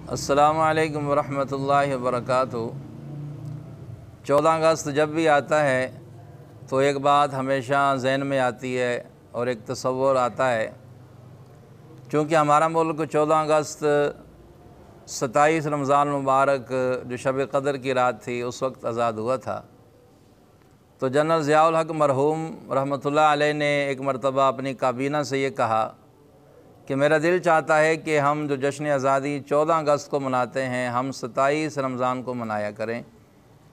अस्सलामु अलैकुम वरहमतुल्लाहि वबरकातुहू। 14 अगस्त जब भी आता है तो एक बात हमेशा जहन में आती है और एक तसव्वुर आता है। चूँकि हमारा मुल्क 14 अगस्त 27 रमज़ान मुबारक जो शब क़द्र की रात थी उस वक्त आज़ाद हुआ था। तो जनरल ज़ियाउल हक़ मरहूम रहमतुल्लाह अलैह ने एक मरतबा अपनी काबीना से ये कहा कि मेरा दिल चाहता है कि हम जो जश्न आज़ादी 14 अगस्त को मनाते हैं हम 27 रमज़ान को मनाया करें,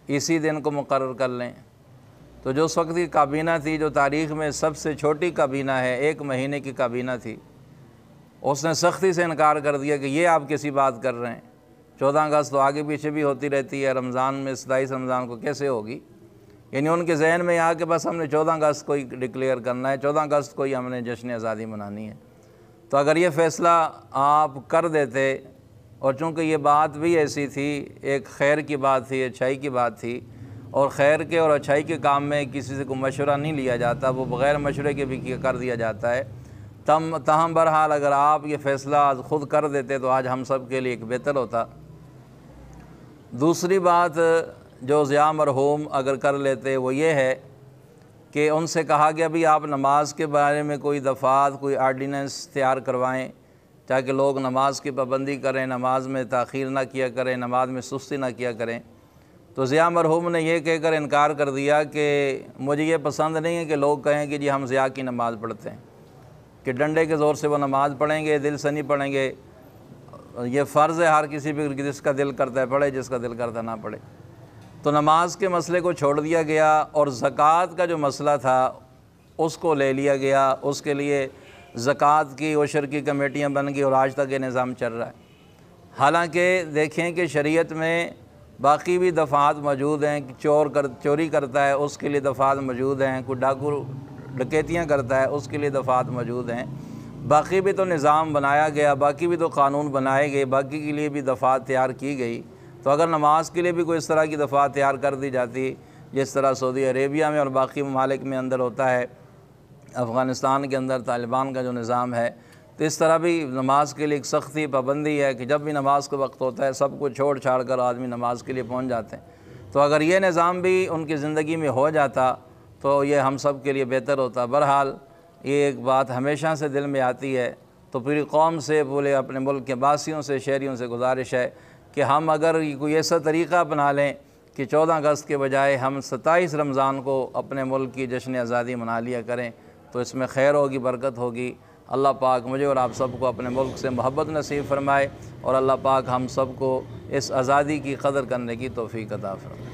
इसी दिन को मुकर्रर कर लें। तो जो उस वक्त की काबीना थी, जो तारीख़ में सबसे छोटी काबीना है, 1 महीने की काबीना थी, उसने सख्ती से इनकार कर दिया कि ये आप किसी बात कर रहे हैं। 14 अगस्त तो आगे पीछे भी होती रहती है, रमज़ान में 27 रमज़ान को कैसे होगी। यानी उनके जहन में यहाँ कि बस हमने 14 अगस्त को ही डिक्लेयर करना है, 14 अगस्त को ही हमने जश्न आज़ादी मनानी है। तो अगर ये फ़ैसला आप कर देते, और चूँकि ये बात भी ऐसी थी, एक खैर की बात थी, अच्छाई की बात थी, और खैर के और अच्छाई के काम में किसी से कोई मशवरा नहीं लिया जाता, वो बग़ैर मशवरे के भी कर दिया जाता है। तहम बहरहाल अगर आप ये फ़ैसला ख़ुद कर देते तो आज हम सब के लिए एक बेहतर होता। दूसरी बात जो ज़िया मरहूम अगर कर लेते वो ये है कि उनसे कहा गया भी आप नमाज के बारे में कोई दफ़ात, कोई आर्डीनेंस तैयार करवाएं ताकि लोग नमाज की पाबंदी करें, नमाज में ताख़ीर ना किया करें, नमाज में सुस्ती ना किया करें। तो ज़िया मरहूम ने यह कहकर इनकार कर दिया कि मुझे ये पसंद नहीं है कि लोग कहें कि जी हम ज़िया की नमाज़ पढ़ते हैं, कि डंडे के ज़ोर से वो नमाज़ पढ़ेंगे, दिल से नहीं पढ़ेंगे। ये फ़र्ज़ है हर किसी पर, जिसका दिल करता है पढ़े, जिसका दिल करता ना पढ़े। तो नमाज के मसले को छोड़ दिया गया और ज़कात का जो मसला था उसको ले लिया गया। उसके लिए ज़कात की उशर की कमेटियाँ बन गई और आज तक ये निज़ाम चल रहा है। हालांकि देखें कि शरीयत में बाकी भी दफ़ात मौजूद हैं कि चोरी करता है उसके लिए दफ़ात मौजूद हैं, कोई डाकू डकैतियाँ करता है उसके लिए दफ़ात मौजूद हैं। बाकी भी तो निज़ाम बनाया गया, बाकी भी तो कानून बनाए गए, बाकी के लिए भी दफ़ात तैयार की गई। तो अगर नमाज के लिए भी कोई इस तरह की दफ़ा तैयार कर दी जाती जिस तरह सऊदी अरेबिया में और बाकी ममालिक में अंदर होता है, अफ़गानिस्तान के अंदर तालिबान का जो निज़ाम है, तो इस तरह भी नमाज के लिए एक सख्ती पाबंदी है कि जब भी नमाज का वक्त होता है सब कुछ छोड़ छाड़ कर आदमी नमाज के लिए पहुँच जाते हैं। तो अगर ये निज़ाम भी उनकी ज़िंदगी में हो जाता तो ये हम सब के लिए बेहतर होता। बहरहाल ये एक बात हमेशा से दिल में आती है। तो पूरी कौम से, पूरे अपने मुल्क के बासियों से, शहरियों से गुजारिश है कि हम अगर कोई ऐसा तरीक़ा अपना लें कि 14 अगस्त के बजाय हम 27 रमज़ान को अपने मुल्क की जश्न आज़ादी मना लिया करें तो इसमें खैर होगी, बरकत होगी। अल्लाह पाक मुझे और आप सबको अपने मुल्क से मोहब्बत नसीब फरमाए और अल्लाह पाक हम सबको इस आज़ादी की कदर करने की तौफ़ीक़ अता फरमाए।